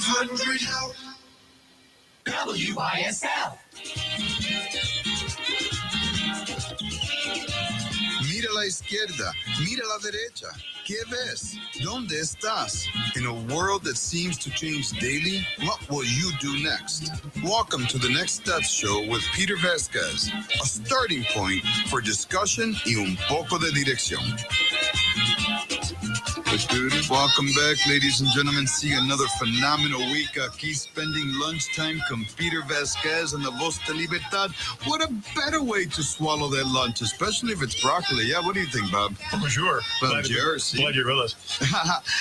500 help. WYSL. Mira a la izquierda, mira a la derecha. ¿Qué ves? ¿Dónde estás? In a world that seems to change daily, what will you do next? Welcome to the Next Steps Show with Peter Vazquez, a starting point for discussion y un poco de dirección. Welcome back, ladies and gentlemen. See another phenomenal week aquí spending lunchtime con Peter Vazquez and the Voz de Libertad. What a better way to swallow that lunch, especially if it's broccoli. Yeah, what do you think, Bob? Bonjour. Glad you're with us.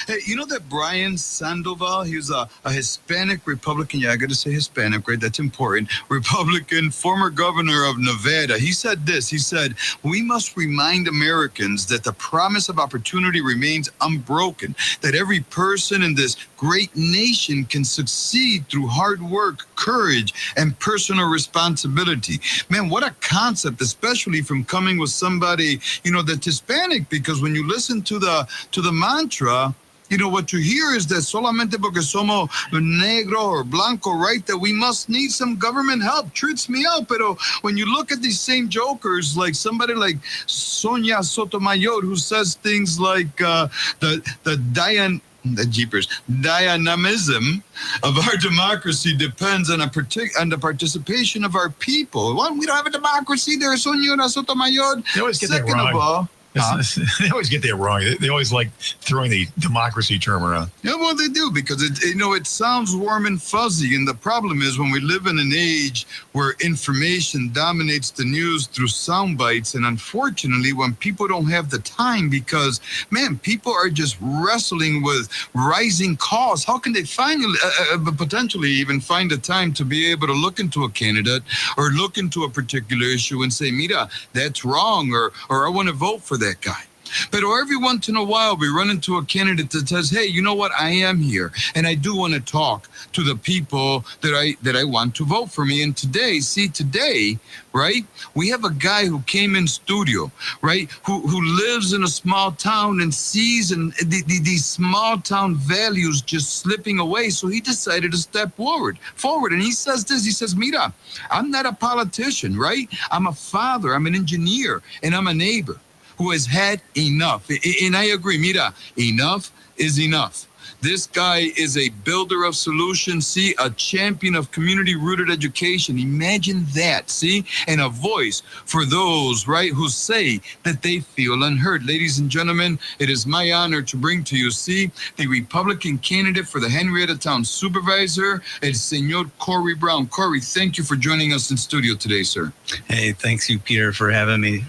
Hey, you know that Brian Sandoval, he was a Hispanic Republican. Yeah, I got to say Hispanic, right? That's important. Republican, former governor of Nevada. He said this. He said, we must remind Americans that the promise of opportunity remains unbroken, that every person in this great nation can succeed through hard work, courage, and personal responsibility. Man, what a concept, especially from coming with somebody, that's Hispanic, because when you listen to the mantra, what you hear is that solamente porque somos negro or blanco, right, that we must need some government help. Trips me out. Pero when you look at these same jokers, like somebody like Sonia Sotomayor, who says things like the dynamism of our democracy depends on the participation of our people. Well, we don't have a democracy there, Sonia Sotomayor. They always get that wrong. They always get that wrong. They always like throwing the democracy term around. Yeah, well, they do, because it sounds warm and fuzzy. And the problem is when we live in an age where information dominates the news through sound bites, and unfortunately, when people don't have the time, because, man, people are just wrestling with rising costs. How can they potentially even find the time to be able to look into a candidate or look into a particular issue and say, mira, that's wrong, or I want to vote for that guy? But every once in a while, we run into a candidate that says, hey, you know what? I am here, and I do want to talk to the people that I want to vote for me. And today, right, we have a guy who came in studio, right, who lives in a small town and sees these small town values just slipping away. So he decided to step forward. And he says this, he says, mira, I'm not a politician, right? I'm a father, I'm an engineer, and I'm a neighbor who has had enough. And I agree, mira, enough is enough. This guy is a builder of solutions, see, a champion of community-rooted education. Imagine that, see, and a voice for those, right, who say that they feel unheard. Ladies and gentlemen, it is my honor to bring to you, see, the Republican candidate for the Henrietta Town Supervisor, el Señor Corey Brown. Corey, thank you for joining us in studio today, sir. Hey, thanks you, Peter, for having me.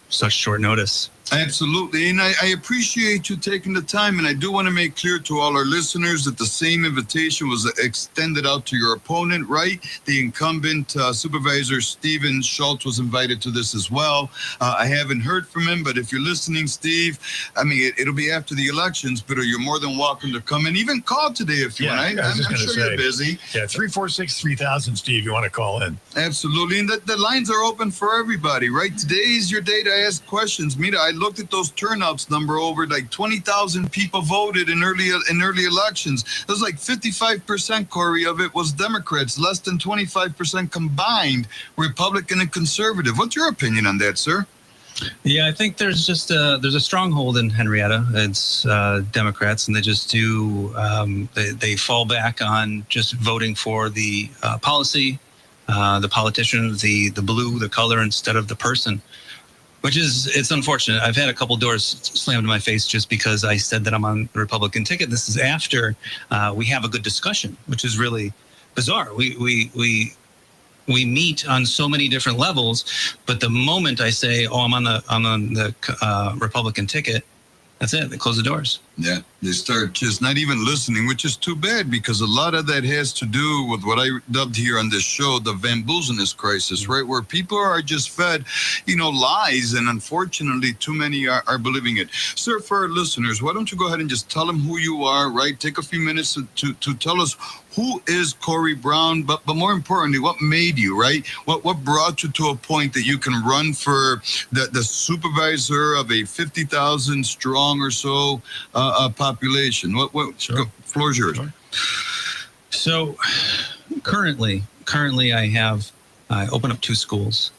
Such short notice. Absolutely. And I appreciate you taking the time. And I do want to make clear to all our listeners that the same invitation was extended out to your opponent, right? The incumbent Supervisor Stephen Schultz was invited to this as well. I haven't heard from him, but if you're listening, Steve, I mean, it'll be after the elections, but you're more than welcome to come and even call today if you want. I'm sure you're busy. Yeah, 346-3000, Steve, you want to call in. Absolutely. And the lines are open for everybody, right? Today is your day to ask questions. Mira, I looked at those turnouts number over, like 20,000 people voted in early elections. It was like 55%, Corey, of it was Democrats, less than 25% combined Republican and conservative. What's your opinion on that, sir? Yeah, I think there's a stronghold in Henrietta. It's Democrats, and they just they fall back on just voting for the policy, the politician, the blue, the color instead of the person. It's unfortunate. I've had a couple doors slammed in my face just because I said that I'm on the Republican ticket. This is after we have a good discussion, which is really bizarre. We meet on so many different levels, but the moment I say, "Oh, I'm on the Republican ticket," that's it. They close the doors. Yeah, they start just not even listening, which is too bad, because a lot of that has to do with what I dubbed here on this show, the Van Boezeness crisis, right? Where people are just fed, lies, and unfortunately, too many are believing it. Sir, for our listeners, why don't you go ahead and just tell them who you are, right? Take a few minutes to tell us who is Corey Brown, but more importantly, what made you, right? What brought you to a point that you can run for the supervisor of a 50,000 strong or so population? Sure. Floor is yours. Sure. So currently I open up 2 schools,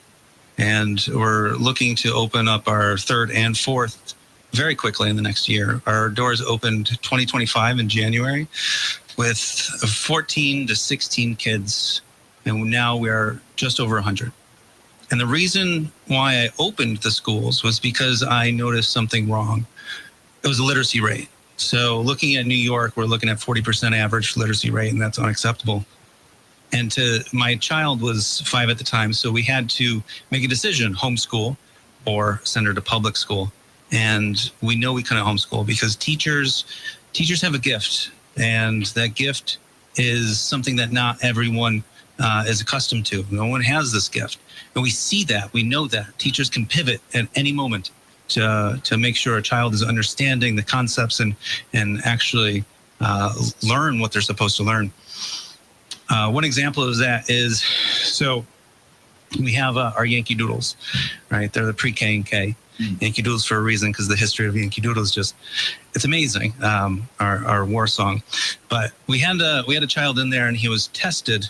and we're looking to open up our 3rd and 4th very quickly in the next year. Our doors opened 2025 in January with 14 to 16 kids, and now we're just over 100. And the reason why I opened the schools was because I noticed something wrong. It was a literacy rate. So looking at New York, we're looking at 40% average literacy rate, and that's unacceptable. And my child was 5 at the time, so we had to make a decision, homeschool or send her to public school. And we know we couldn't homeschool because teachers have a gift, and that gift is something that not everyone is accustomed to. No one has this gift. And we see that, we know that. Teachers can pivot at any moment to make sure a child is understanding the concepts and actually learn what they're supposed to learn. One example of that is, so we have our Yankee Doodles, right? They're the pre-K and K. Yankee Doodles for a reason, because the history of Yankee Doodles it's amazing. Our war song. But we had a child in there, and he was tested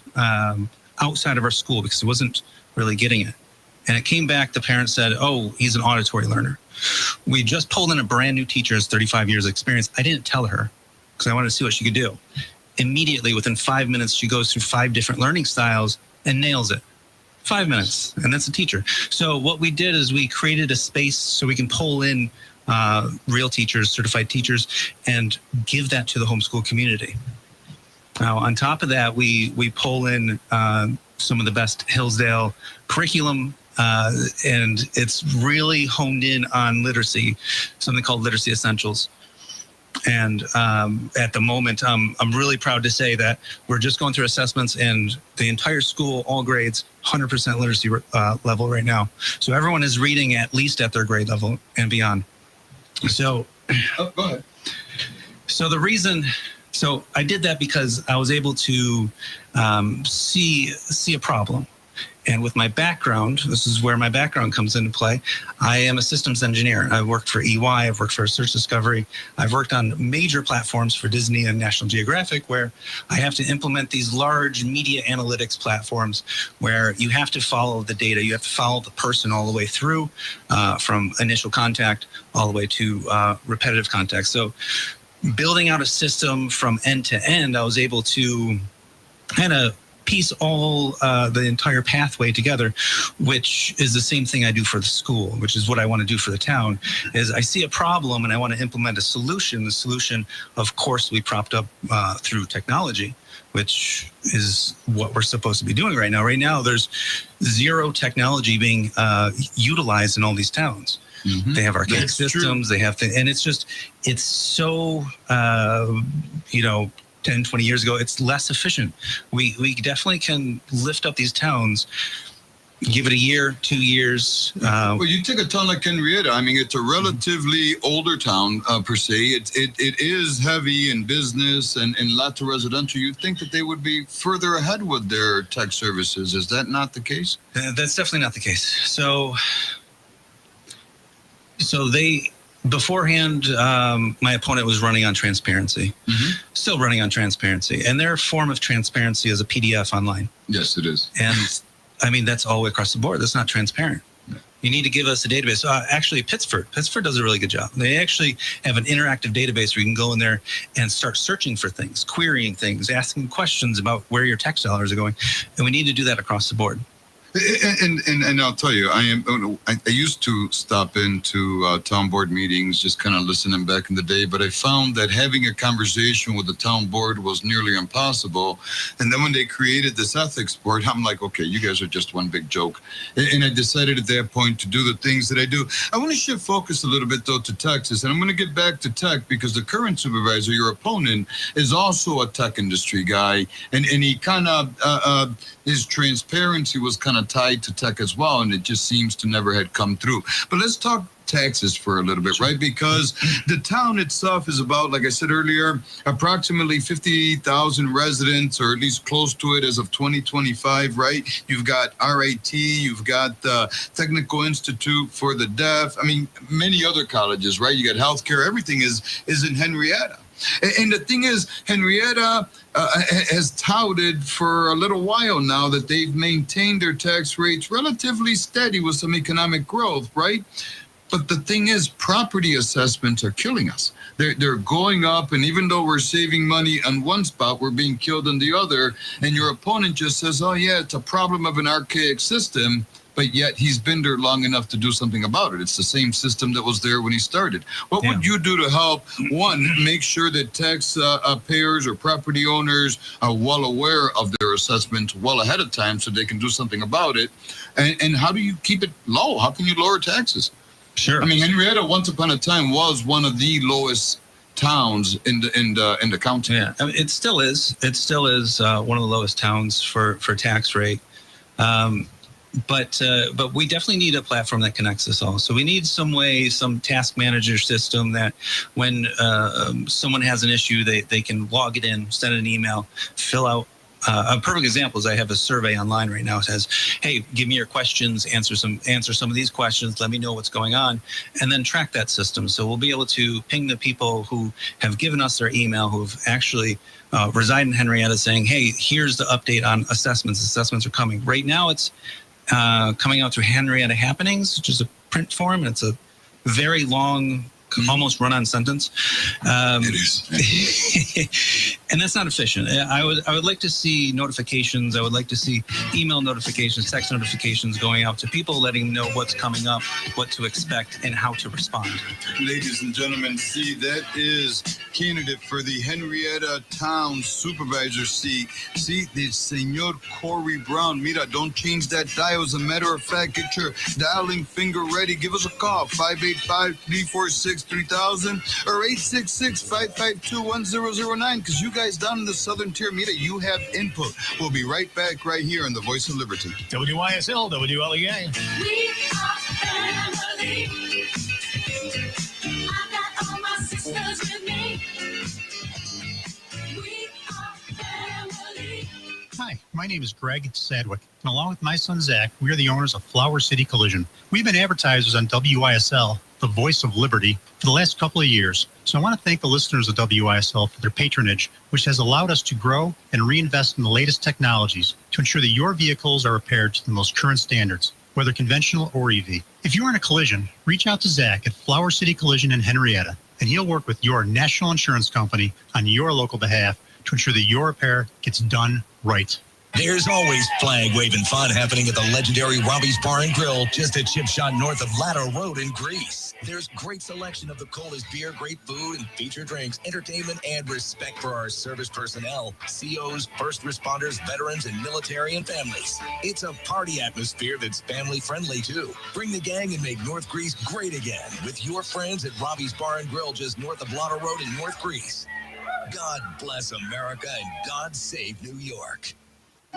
outside of our school because he wasn't really getting it. And it came back, the parents said, oh, he's an auditory learner. We just pulled in a brand new teacher, has 35 years of experience. I didn't tell her because I wanted to see what she could do. Immediately, within 5 minutes, she goes through 5 different learning styles and nails it. 5 minutes, and that's a teacher. So what we did is we created a space so we can pull in real teachers, certified teachers, and give that to the homeschool community. Now, on top of that, we pull in some of the best Hillsdale curriculum, and it's really honed in on literacy, something called Literacy Essentials. And at the moment, I'm really proud to say that we're just going through assessments, and the entire school, all grades, 100% literacy level right now. So everyone is reading at least at their grade level and beyond. So, go ahead. So I did that because I was able to see a problem. And with my background, this is where my background comes into play. I am a systems engineer. I've worked for EY, I've worked for Search Discovery. I've worked on major platforms for Disney and National Geographic, where I have to implement these large media analytics platforms where you have to follow the data. You have to follow the person all the way through, from initial contact all the way to repetitive contact. So building out a system from end to end, I was able to kind of piece all the entire pathway together, which is the same thing I do for the school, which is what I want to do for the town. Is I see a problem and I want to implement a solution. The solution, of course, we propped up through technology, which is what we're supposed to be doing right now. Right now, there's zero technology being utilized in all these towns. Mm-hmm. They have archaic systems, they have and it's so 10, 20 years ago, it's less efficient. We definitely can lift up these towns, give it a year, 2 years. Well, you take a town like Henrietta. I mean, it's a relatively older town per se. It is heavy in business and lots of residential. You'd think that they would be further ahead with their tech services. Is that not the case? That's definitely not the case. So they... Beforehand, my opponent was running on transparency, still running on transparency. And their form of transparency is a PDF online. Yes, it is. And I mean, that's all the way across the board. That's not transparent. No. You need to give us a database. Actually, Pittsford does a really good job. They actually have an interactive database where you can go in there and start searching for things, querying things, asking questions about where your tax dollars are going. And we need to do that across the board. And I'll tell you, I used to stop into town board meetings, just kind of listening back in the day, but I found that having a conversation with the town board was nearly impossible. And then when they created this ethics board, I'm like, okay, you guys are just one big joke. And I decided at that point to do the things that I do. I want to shift focus a little bit, though, to Texas. And I'm going to get back to tech because the current supervisor, your opponent, is also a tech industry guy. And he kind of, his transparency was kind of tied to tech as well, and it just seems to never had come through. But let's talk taxes for a little bit, right? Because the town itself is about, like I said earlier, approximately 50,000 residents, or at least close to it as of 2025, right? You've got RIT, you've got the Technical Institute for the Deaf. I mean, many other colleges, right? You got healthcare, everything is in Henrietta. And the thing is, Henrietta has touted for a little while now that they've maintained their tax rates relatively steady with some economic growth, right? But the thing is, property assessments are killing us. They're going up, and even though we're saving money on one spot, we're being killed on the other. And your opponent just says, oh, yeah, it's a problem of an archaic system, but yet he's been there long enough to do something about it. It's the same system that was there when he started. What would you do to help, one, make sure that tax payers or property owners are well aware of their assessments well ahead of time so they can do something about it? And how do you keep it low? How can you lower taxes? Sure. I mean, Henrietta, once upon a time, was one of the lowest towns in the county. Yeah, I mean, it still is. It still is one of the lowest towns for tax rate. But we definitely need a platform that connects us all. So we need some task manager system that when someone has an issue, they can log it in, send an email, fill out. A perfect example is I have a survey online right now. It says, hey, give me your questions, answer some of these questions, let me know what's going on, and then track that system. So we'll be able to ping the people who have given us their email, who've actually reside in Henrietta, saying, hey, here's the update on assessments. Assessments are coming. Right now it's coming out through Henrietta Happenings, which is a print form, and it's a very long, almost run-on sentence. It is. And that's not efficient. I would like to see notifications. I would like to see email notifications, text notifications going out to people, letting them know what's coming up, what to expect, and how to respond. Ladies and gentlemen, see, that is candidate for the Henrietta Town Supervisor seat. See, the Senor Corey Brown. Mira, don't change that dial. As a matter of fact, get your dialing finger ready. Give us a call, 585-346-3000 or 866-552-1009, because you guys down in the Southern Tier, Mira, you have input. We'll be right back right here on the Voice of Liberty. WYSL, WLEA. We are family. I got all my sisters with me. We are family. Hi, my name is Greg Sadwick, and along with my son Zach, we are the owners of Flower City Collision. We've been advertisers on WYSL, the Voice of Liberty, for the last couple of years. So I want to thank the listeners of WYSL for their patronage, which has allowed us to grow and reinvest in the latest technologies to ensure that your vehicles are repaired to the most current standards, whether conventional or EV. If you are in a collision, reach out to Zach at Flower City Collision in Henrietta, and he'll work with your national insurance company on your local behalf to ensure that your repair gets done right. There's always flag-waving fun happening at the legendary Robbie's Bar and Grill, just a chip shot north of Ladder Road in Greece. There's great selection of the coldest beer, great food, and feature drinks, entertainment, and respect for our service personnel, COs, first responders, veterans, and military and families. It's a party atmosphere that's family-friendly, too. Bring the gang and make North Greece great again with your friends at Robbie's Bar and Grill, just north of Ladder Road in North Greece. God bless America and God save New York.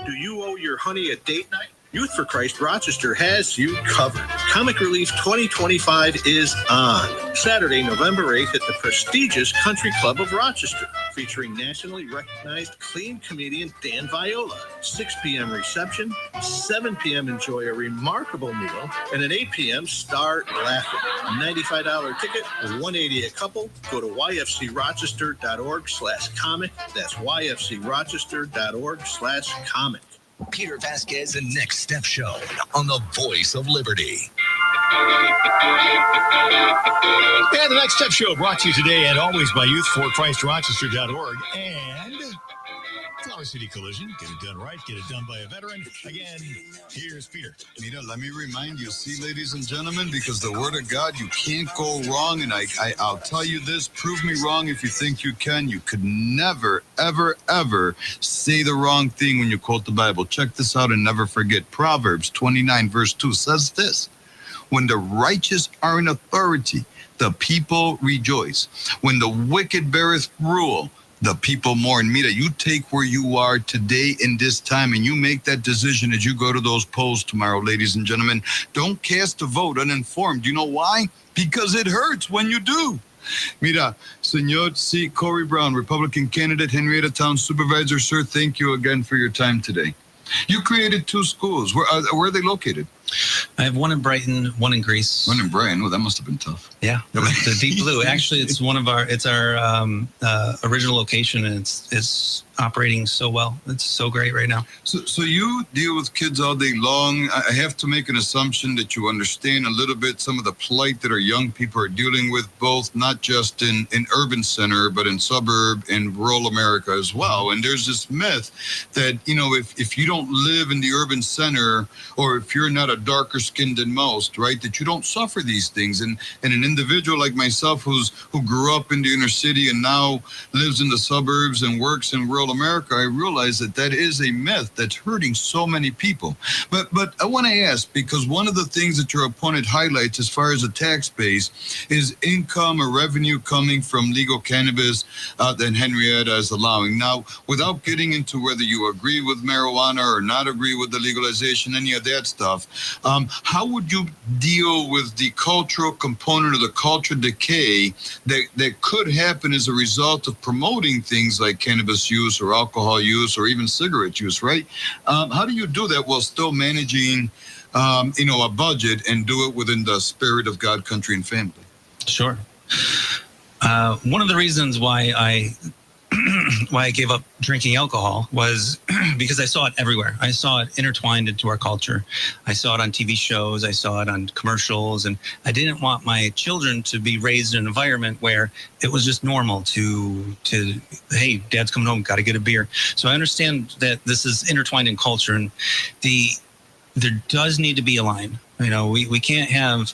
Do you owe your honey a date night? Youth for Christ Rochester has you covered. Comic Relief 2025 is on Saturday, November 8th at the prestigious Country Club of Rochester, featuring nationally recognized clean comedian Dan Viola. 6 p.m. reception, 7 p.m. enjoy a remarkable meal, and at 8 p.m. start laughing. $95 ticket, $180 a couple. Go to yfcrochester.org/comic. That's yfcrochester.org/comic. Peter Vazquez and Next Step Show on the Voice of Liberty. And the Next Step Show brought to you today and always by youthforchristrochester.org and Flower City Collision. Get it done right. Get it done by a veteran. Again, here's Peter. Mira, let me remind you, see, ladies and gentlemen, because the Word of God, you can't go wrong. And I'll tell you this, prove me wrong if you think you can. You could never, ever, ever say the wrong thing when you quote the Bible. Check this out and never forget. Proverbs 29 verse 2 says this: when the righteous are in authority, the people rejoice. When the wicked beareth rule, the people mourn. Mira, you take where you are today in this time and you make that decision as you go to those polls tomorrow, ladies and gentlemen. Don't cast a vote uninformed. You know why? Because it hurts when you do. Mira, Senor C. Corey Brown, Republican candidate, Henrietta Town Supervisor. Sir, thank you again for your time today. You created 2 schools. Where are they located? I have one in Brighton, one in Greece. One in Brighton. Oh, that must have been tough. Yeah, the Deep Blue. Actually, it's our original location, and it's operating so well. It's so great right now. So you deal with kids all day long. I have to make an assumption that you understand a little bit some of the plight that our young people are dealing with, both not just in urban center, but in suburb and rural America as well. And there's this myth that, if you don't live in the urban center, or if you're not a darker skinned than most, right, that you don't suffer these things. And an individual like myself who grew up in the inner city and now lives in the suburbs and works in rural America, I realize that is a myth that's hurting so many people. But I want to ask, because one of the things that your opponent highlights as far as the tax base is income or revenue coming from legal cannabis that Henrietta is allowing. Now, without getting into whether you agree with marijuana or not agree with the legalization, any of that stuff, how would you deal with the cultural component of the cultural decay that could happen as a result of promoting things like cannabis use or alcohol use or even cigarette use, right? How do you do that while still managing, a budget and do it within the spirit of God, country, and family? Sure. One of the reasons why I gave up drinking alcohol was because I saw it everywhere. I saw it intertwined into our culture. I saw it on TV shows. I saw it on commercials. And I didn't want my children to be raised in an environment where it was just normal to hey, dad's coming home, got to get a beer. So I understand that this is intertwined in culture, and there does need to be a line. We can't have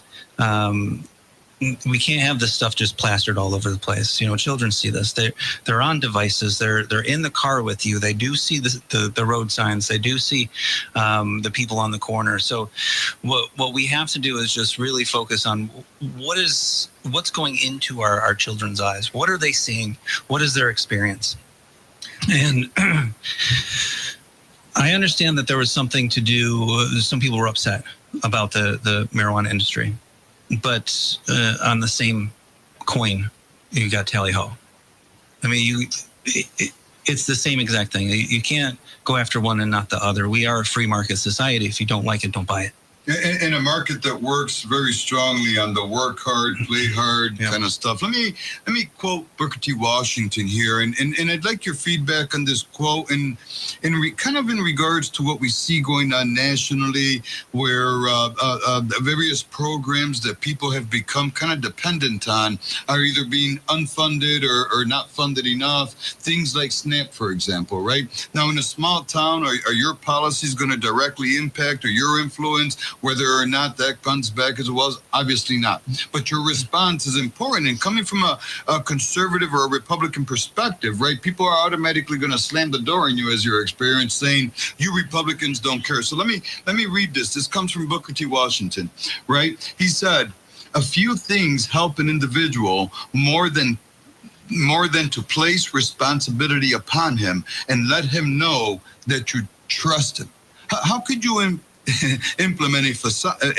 this stuff just plastered all over the place. Children see this. They're on devices. They're in the car with you. They do see the road signs. They do see the people on the corner. So what we have to do is just really focus on what's going into our children's eyes. What are they seeing? What is their experience? And I understand that there was something to do. Some people were upset about the marijuana industry. But on the same coin, you got tally ho. I mean, it's the same exact thing. You can't go after one and not the other. We are a free market society. If you don't like it, don't buy it. In a market that works very strongly on the work hard, play hard kind of stuff. Let me quote Booker T. Washington here, and I'd like your feedback on this quote, and kind of in regards to what we see going on nationally, where the various programs that people have become kind of dependent on are either being unfunded or not funded enough. Things like SNAP, for example, right? Now, in a small town, are your policies going to directly impact or your influence whether or not that comes back as it was? Obviously not. But your response is important. And coming from a conservative or a Republican perspective, right, people are automatically going to slam the door on you as your experience, saying, you Republicans don't care. So let me read this. This comes from Booker T. Washington, right? He said, a few things help an individual more than to place responsibility upon him and let him know that you trust him. How could you implement a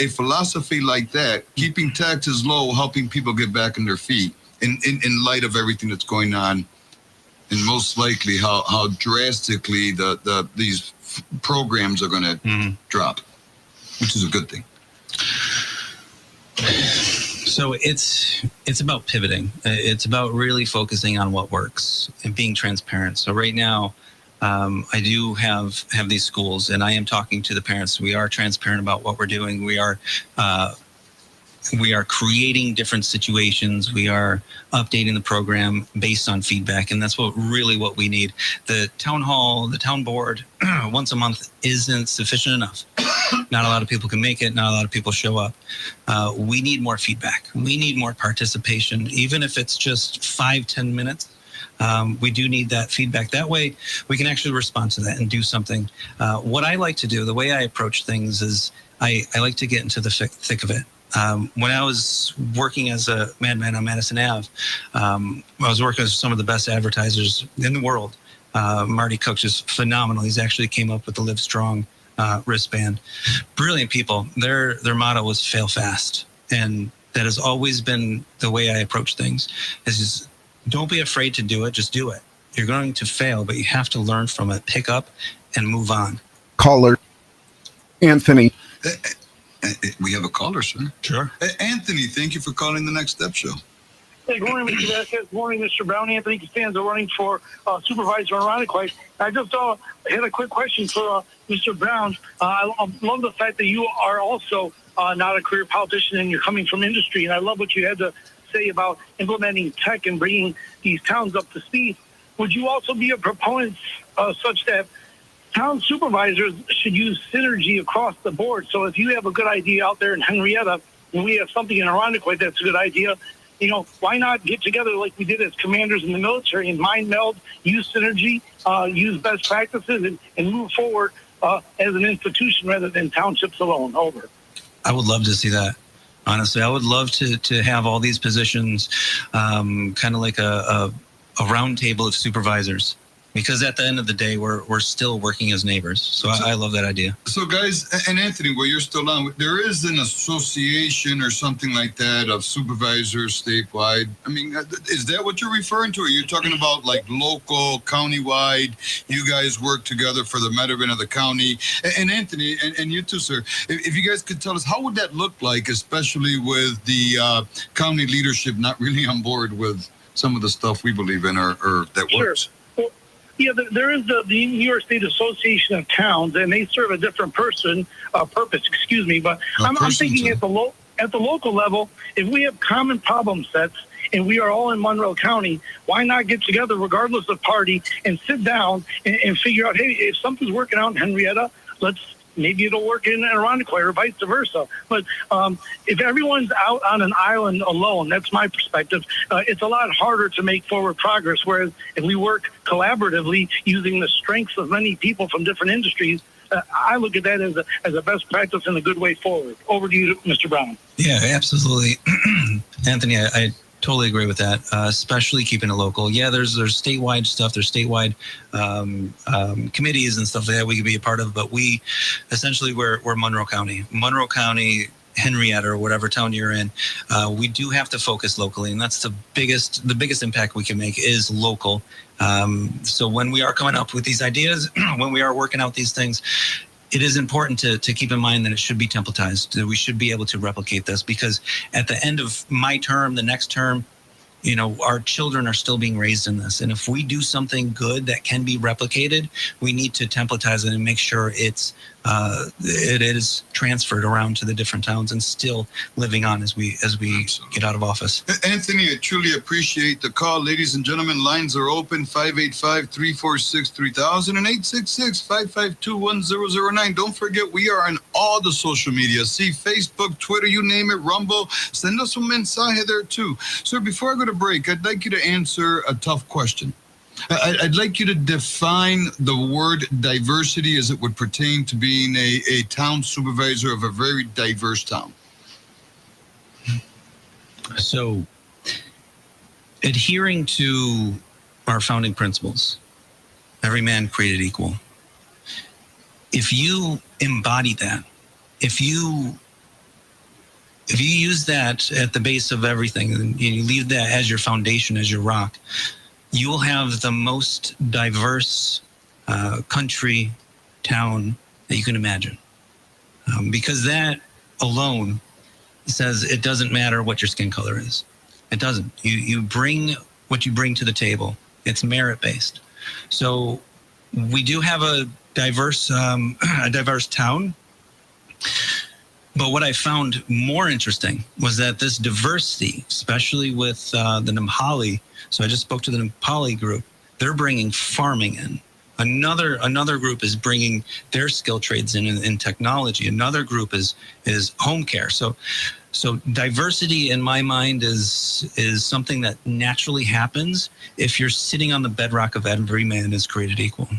philosophy like that, keeping taxes low, helping people get back on their feet in light of everything that's going on, and most likely how drastically these programs are going to drop, which is a good thing. So it's about pivoting. It's about really focusing on what works and being transparent. So right now, I do have these schools, and I am talking to the parents. We are transparent about what we're doing. We are creating different situations. We are updating the program based on feedback, and that's what we need. The town hall, the town board, once a month isn't sufficient enough. Not a lot of people can make it. Not a lot of people show up. We need more feedback. We need more participation, even if it's just 5-10 minutes. We do need that feedback. That way we can actually respond to that and do something. What I like to do, the way I approach things is I like to get into the thick of it. When I was working as a madman on Madison Ave, I was working with some of the best advertisers in the world. Marty Cook is phenomenal. He's actually came up with the Live Strong wristband. Brilliant people. Their motto was fail fast. And that has always been the way I approach things. Is just, don't be afraid to do it. Just do it. You're going to fail, but you have to learn from it, pick up, and move on. Caller, Anthony. We have a caller, sir. Sure. Anthony, thank you for calling the Next Step Show. Hey, good morning, Mr. Vazquez. Good morning, Mr. Brown. Anthony Costanza running for Supervisor in Ironquois. I just had a quick question for Mr. Brown. I love the fact that you are also not a career politician and you're coming from industry. And I love what you had to say about implementing tech and bringing these towns up to speed. Would you also be a proponent such that town supervisors should use synergy across the board? So if you have a good idea out there in Henrietta and we have something in Ironquois that's a good idea, why not get together like we did as commanders in the military and mind meld, use synergy, use best practices, and move forward as an institution rather than townships alone? Over. I would love to see that. Honestly, I would love to have all these positions kind of like a round table of supervisors. Because at the end of the day, we're still working as neighbors. So I love that idea. So, guys, and Anthony, while you're still on, there is an association or something like that of supervisors statewide. I mean, is that what you're referring to? Or are you talking about like local, countywide? You guys work together for the betterment of the county. And Anthony, and you too, sir, if you guys could tell us, how would that look like, especially with the county leadership not really on board with some of the stuff we believe in or that works? Yeah, there is the New York State Association of Towns, and they serve a different purpose. But I'm thinking at the local level, if we have common problem sets and we are all in Monroe County, why not get together, regardless of party, and sit down and figure out, hey, if something's working out in Henrietta, maybe it'll work in Ironquois or vice versa. But if everyone's out on an island alone, that's my perspective, it's a lot harder to make forward progress. Whereas if we work collaboratively using the strengths of many people from different industries, I look at that as a best practice and a good way forward. Over to you, Mr. Brown. Yeah, absolutely. Anthony, I totally agree with that, especially keeping it local. Yeah, there's statewide stuff. There's statewide committees and stuff like that we could be a part of. But we, essentially, we're Monroe County. Monroe County, Henrietta, or whatever town you're in, we do have to focus locally. And that's the biggest impact we can make is local. So when we are coming up with these ideas, when we are working out these things, it is important to keep in mind that it should be templatized, that we should be able to replicate this, because at the end of my term, the next term, our children are still being raised in this. And if we do something good that can be replicated, we need to templatize it and make sure it is transferred around to the different towns and still living on as we get out of office. Anthony, I truly appreciate the call. Ladies and gentlemen, lines are open, 585-346-3000 and 866-552-1009. Don't forget, we are on all the social media. See, Facebook, Twitter, you name it, Rumble. Send us some mensaje there too. Sir, before I go to break, I'd like you to answer a tough question. I'd like you to define the word diversity as it would pertain to being a town supervisor of a very diverse town. So, adhering to our founding principles, every man created equal. If you embody that, if you use that at the base of everything and you leave that as your foundation, as your rock, you will have the most diverse country, town that you can imagine. Because that alone says it doesn't matter what your skin color is. It doesn't. You bring what you bring to the table. It's merit-based. So we do have a diverse town. But what I found more interesting was that this diversity, especially with the Nampali, so I just spoke to the Nampali group, they're bringing farming in. Another group is bringing their skill trades in technology. Another group is home care. So diversity in my mind is something that naturally happens if you're sitting on the bedrock of every man is created equal.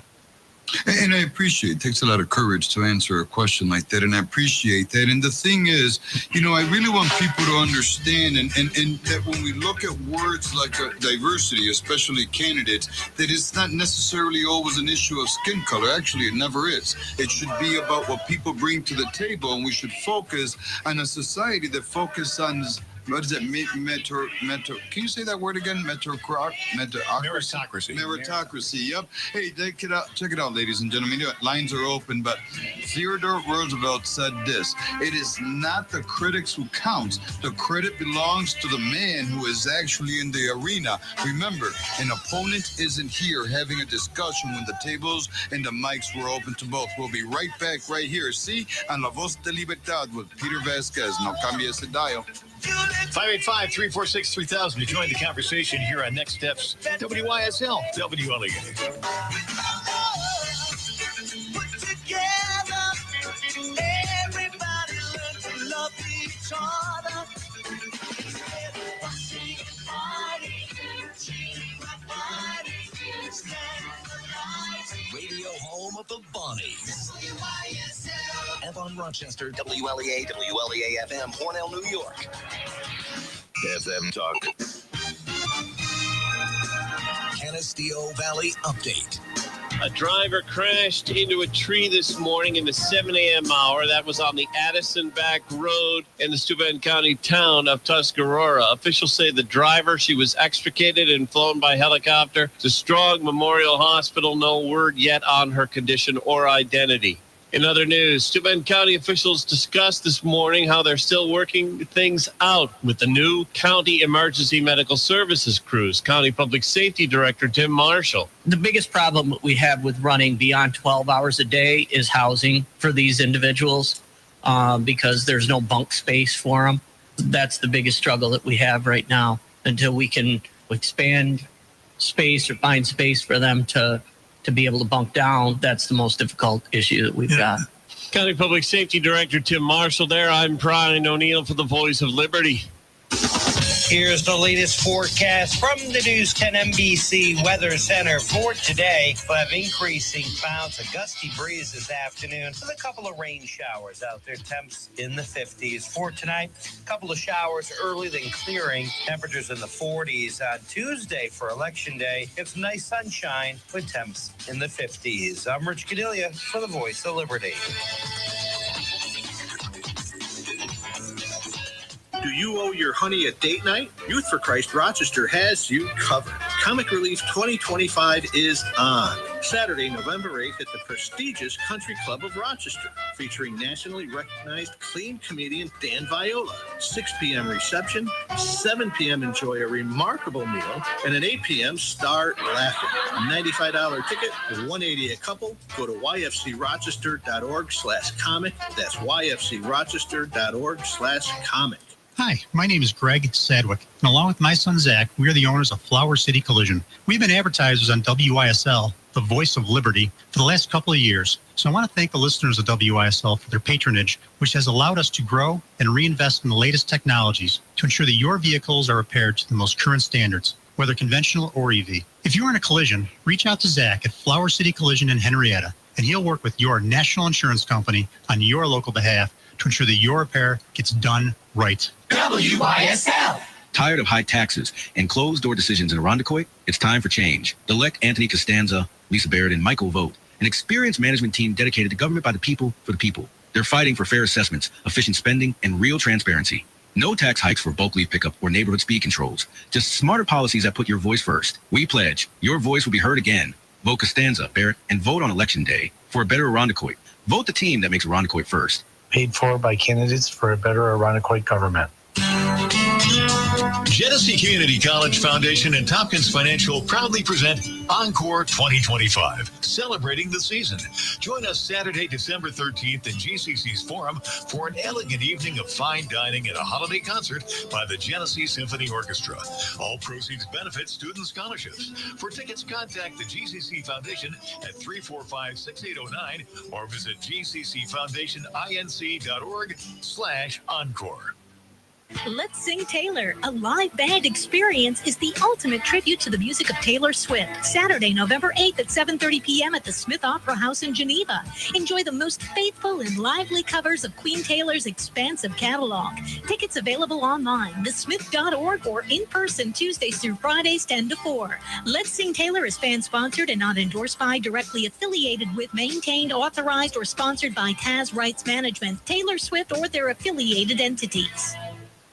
And I appreciate it takes a lot of courage to answer a question like that, and I appreciate that. And the thing is, I really want people to understand and that when we look at words like diversity, especially candidates, that it's not necessarily always an issue of skin color. Actually, it never is. It should be about what people bring to the table, and we should focus on a society that focuses on what is it? Metro. Can you say that word again? Meritocracy. Meritocracy. Yep. Hey, check it out, ladies and gentlemen. Lines are open, but Theodore Roosevelt said this: "It is not the critics who counts. The credit belongs to the man who is actually in the arena. Remember, an opponent isn't here having a discussion when the tables and the mics were open to both." We'll be right back right here. See, on La Voz de Libertad with Peter Vazquez. No cambie ese dial. 585-346-3000 to join the conversation here on Next Steps, WYSL, WLEA. Put together, everybody learn to love each other. Radio home of the Bonnies. Avon, Rochester, WLEA, WLEA FM, Hornell, New York. FM Talk. Canisteo Valley Update. A driver crashed into a tree this morning in the 7 a.m. hour. That was on the Addison Back Road in the Steuben County town of Tuscarora. Officials say the driver, she was extricated and flown by helicopter to Strong Memorial Hospital. No word yet on her condition or identity. In other news, Steuben County officials discussed this morning how they're still working things out with the new County Emergency Medical Services crews. County Public Safety Director Tim Marshall. The biggest problem we have with running beyond 12 hours a day is housing for these individuals because there's no bunk space for them. That's the biggest struggle that we have right now until we can expand space or find space for them to be able to bunk down. That's the most difficult issue that we've got. County Public Safety Director Tim Marshall there. I'm Brian O'Neill for the Voice of Liberty. Here's the latest forecast from the News 10 NBC Weather Center for today. We'll have increasing clouds, a gusty breeze this afternoon with a couple of rain showers out there. Temps in the 50s. For tonight, a couple of showers early, then clearing. Temperatures in the 40s. On Tuesday for Election Day, it's nice sunshine with temps in the 50s. I'm Rich Cadilia for the Voice of Liberty. Do you owe your honey a date night? Youth for Christ Rochester has you covered. Comic Relief 2025 is on. Saturday, November 8th at the prestigious Country Club of Rochester, featuring nationally recognized clean comedian Dan Viola. 6 p.m. reception, 7 p.m. enjoy a remarkable meal, and at 8 p.m. start laughing. $95 ticket, $180 a couple. Go to yfcrochester.org/comic. That's yfcrochester.org/comic. Hi, my name is Greg Sadwick, and along with my son Zach, we are the owners of Flower City Collision. We've been advertisers on WYSL, the Voice of Liberty, for the last couple of years. So I want to thank the listeners of WYSL for their patronage, which has allowed us to grow and reinvest in the latest technologies to ensure that your vehicles are repaired to the most current standards, whether conventional or EV. If you're in a collision, reach out to Zach at Flower City Collision in Henrietta, and he'll work with your national insurance company on your local behalf to ensure that your repair gets done right. WYSL. Tired of high taxes and closed-door decisions in Irondequoit? It's time for change. Elect Anthony Costanza, Lisa Barrett, and Michael Vogt, an experienced management team dedicated to government by the people for the people. They're fighting for fair assessments, efficient spending, and real transparency. No tax hikes for bulk leaf pickup or neighborhood speed controls. Just smarter policies that put your voice first. We pledge your voice will be heard again. Vote Costanza, Barrett, and vote on Election Day for a better Irondequoit. Vote the team that makes Irondequoit first. Paid for by candidates for a better Irondequoit government. Genesee Community College Foundation and Tompkins Financial proudly present Encore 2025, celebrating the season. Join us Saturday, December 13th in GCC's Forum for an elegant evening of fine dining and a holiday concert by the Genesee Symphony Orchestra. All proceeds benefit student scholarships. For tickets, contact the GCC Foundation at 345-6809 or visit gccfoundationinc.org/encore. Let's Sing Taylor, a live band experience, is the ultimate tribute to the music of Taylor Swift. Saturday, November 8th at 7:30 p.m. at the Smith Opera House in Geneva. Enjoy the most faithful and lively covers of Queen Taylor's expansive catalog. Tickets available online, thesmith.org, or in person Tuesdays through Fridays 10 to 4. Let's Sing Taylor is fan-sponsored and not endorsed by, directly affiliated with, maintained, authorized, or sponsored by Taz Rights Management, Taylor Swift, or their affiliated entities.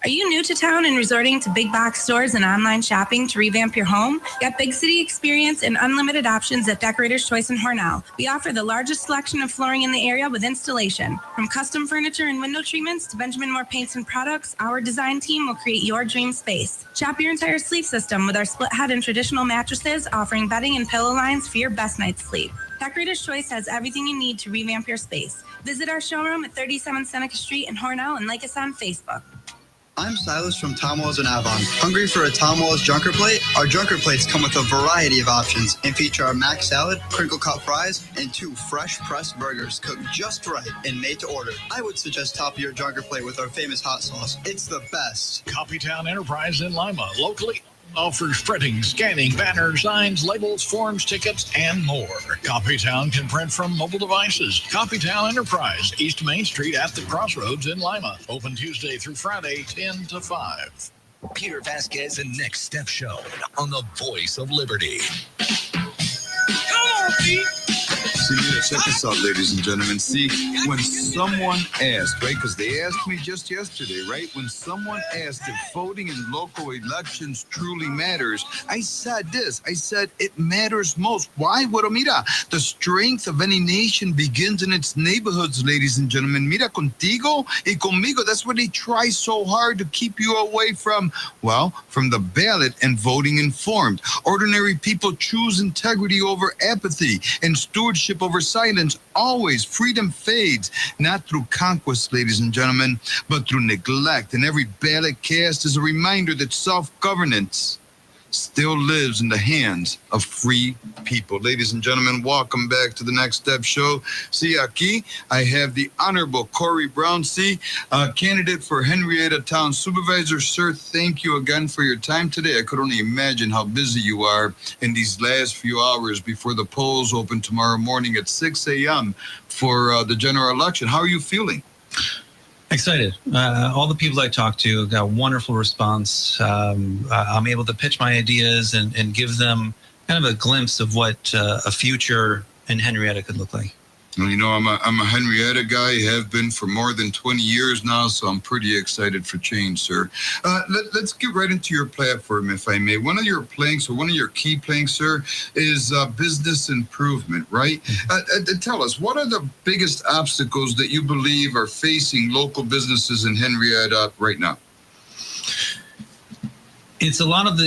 Are you new to town and resorting to big box stores and online shopping to revamp your home? Get big city experience and unlimited options at Decorator's Choice in Hornell. We offer the largest selection of flooring in the area with installation. From custom furniture and window treatments to Benjamin Moore paints and products, our design team will create your dream space. Shop your entire sleep system with our split head and traditional mattresses, offering bedding and pillow lines for your best night's sleep. Decorator's Choice has everything you need to revamp your space. Visit our showroom at 37 Seneca Street in Hornell and like us on Facebook. I'm Silas from Tom Wells in Avon. Hungry for a Tom Wells Junker Plate? Our Junker Plates come with a variety of options and feature our mac salad, crinkle cut fries, and 2 fresh pressed burgers cooked just right and made to order. I would suggest top your Junker Plate with our famous hot sauce. It's the best. Copytown Enterprise in Lima, locally offers printing, scanning, banners, signs, labels, forms, tickets, and more. Copytown can print from mobile devices. Copytown Enterprise, East Main Street at the Crossroads in Lima. Open Tuesday through Friday, 10 to 5. Peter Vazquez and Next Step Show on the Voice of Liberty. Come on, Pete. See, check this out, ladies and gentlemen. See, when someone asked, right, because they asked me just yesterday, right, when someone asked if voting in local elections truly matters, I said this. I said it matters most. Why? Well, mira, the strength of any nation begins in its neighborhoods, ladies and gentlemen. Mira, contigo y conmigo. That's why they try so hard to keep you away from, well, from the ballot and voting informed. Ordinary people choose integrity over apathy and stewardship over silence. Always freedom fades, not through conquest, ladies and gentlemen, but through neglect. And every ballot cast is a reminder that self-governance still lives in the hands of free people. Ladies and gentlemen, welcome back to the Next Step Show. See, aquí, I have the Honorable Corey Brown, candidate for Henrietta Town Supervisor. Sir, thank you again for your time today. I could only imagine how busy you are in these last few hours before the polls open tomorrow morning at 6 a.m. for the general election. How are you feeling? Excited. All the people I talked to got a wonderful response. I'm able to pitch my ideas and give them kind of a glimpse of what a future in Henrietta could look like. Well, you know, I'm a Henrietta guy, have been for more than 20 years now, so I'm pretty excited for change, sir. Let's get right into your platform, if I may. One of your planks, or one of your key planks, sir, is business improvement, right? Tell us, what are the biggest obstacles that you believe are facing local businesses in Henrietta right now? It's a lot of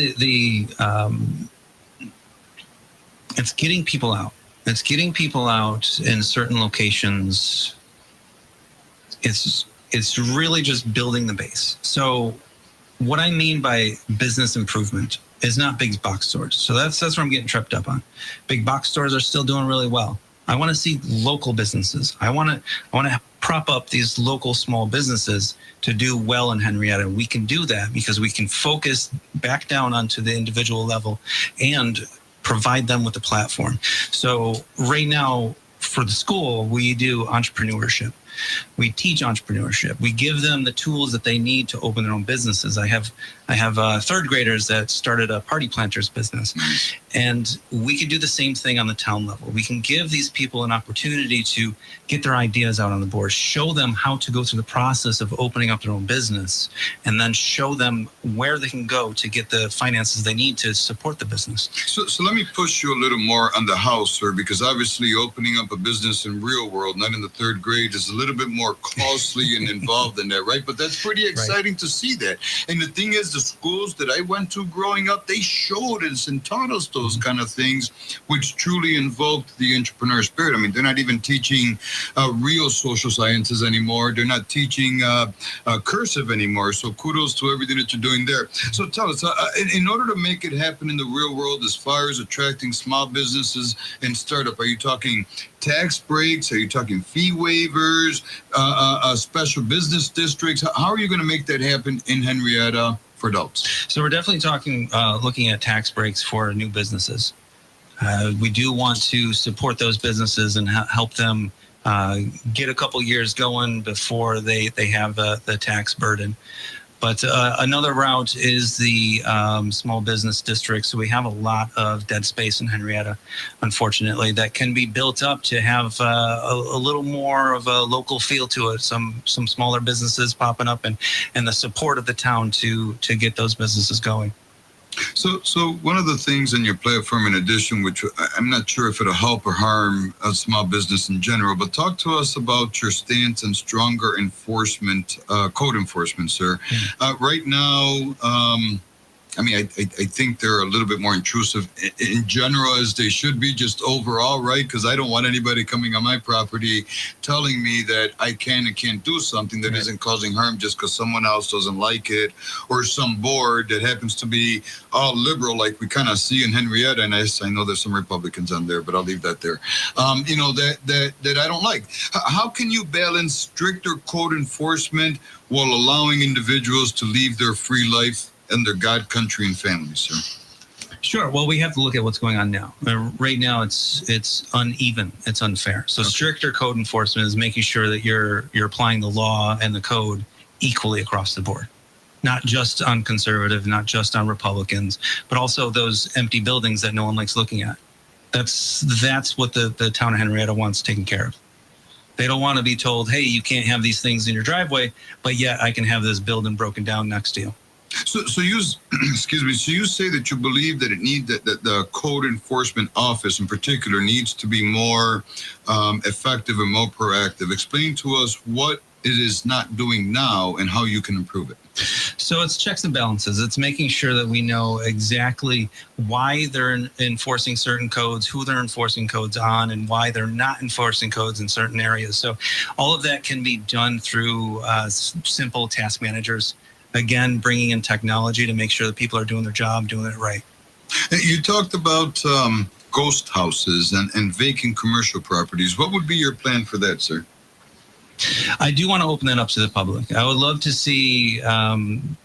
it's getting people out. It's getting people out in certain locations. It's really just building the base. So what I mean by business improvement is not big box stores. So that's where I'm getting tripped up on. Big box stores are still doing really well. I want to see local businesses. I want to prop up these local small businesses to do well in Henrietta. We can do that because we can focus back down onto the individual level and provide them with a platform. So right now for the school, we do entrepreneurship. We teach entrepreneurship. We give them the tools that they need to open their own businesses. I have third graders that started a party planters business, and we can do the same thing on the town level. We can give these people an opportunity to get their ideas out on the board, show them how to go through the process of opening up their own business, and then show them where they can go to get the finances they need to support the business. So let me push you a little more on the house, sir, because obviously opening up a business in real world, not in the third grade, is a little bit more costly and involved in that, right? But that's pretty exciting to see that. And the thing is, the schools that I went to growing up, they showed us and taught us those kind of things, which truly invoked the entrepreneur spirit. I mean, they're not even teaching real social sciences anymore. They're not teaching cursive anymore. So kudos to everything that you're doing there. So tell us, in order to make it happen in the real world, as far as attracting small businesses and startup, are you talking tax breaks? Are you talking fee waivers, special business districts? How are you going to make that happen in Henrietta for adults? So we're definitely talking, looking at tax breaks for new businesses. We do want to support those businesses and help them get a couple years going before they have the tax burden. But another route is the small business district. So we have a lot of dead space in Henrietta, unfortunately, that can be built up to have a little more of a local feel to it. Some smaller businesses popping up and the support of the town to get those businesses going. So one of the things in your platform, in addition, which I'm not sure if it'll help or harm a small business in general, but talk to us about your stance on stronger enforcement, code enforcement, sir. Right now, I mean, I think they're a little bit more intrusive in general, as they should be, just overall, right? Because I don't want anybody coming on my property telling me that I can and can't do something that isn't causing harm just because someone else doesn't like it, or some board that happens to be all liberal, like we kind of see in Henrietta. And I know there's some Republicans on there, but I'll leave that there. That I don't like. How can you balance stricter code enforcement while allowing individuals to live their free life and their God, country, and family, sir? Sure. Well, we have to look at what's going on now. Right now, it's uneven. It's unfair. So stricter code enforcement is making sure that you're applying the law and the code equally across the board, not just on conservative, not just on Republicans, but also those empty buildings that no one likes looking at. That's what the town of Henrietta wants taken care of. They don't want to be told, hey, you can't have these things in your driveway, but yet I can have this building broken down next to you. So you, excuse me. So you say that you believe that that the code enforcement office in particular needs to be more effective and more proactive. Explain to us what it is not doing now and how you can improve it. So it's checks and balances. It's making sure that we know exactly why they're enforcing certain codes, who they're enforcing codes on, and why they're not enforcing codes in certain areas. So all of that can be done through simple task managers. Again, bringing in technology to make sure that people are doing their job, doing it right. You talked about ghost houses and vacant commercial properties. What would be your plan for that, sir? I do want to open that up to the public. I would love to see some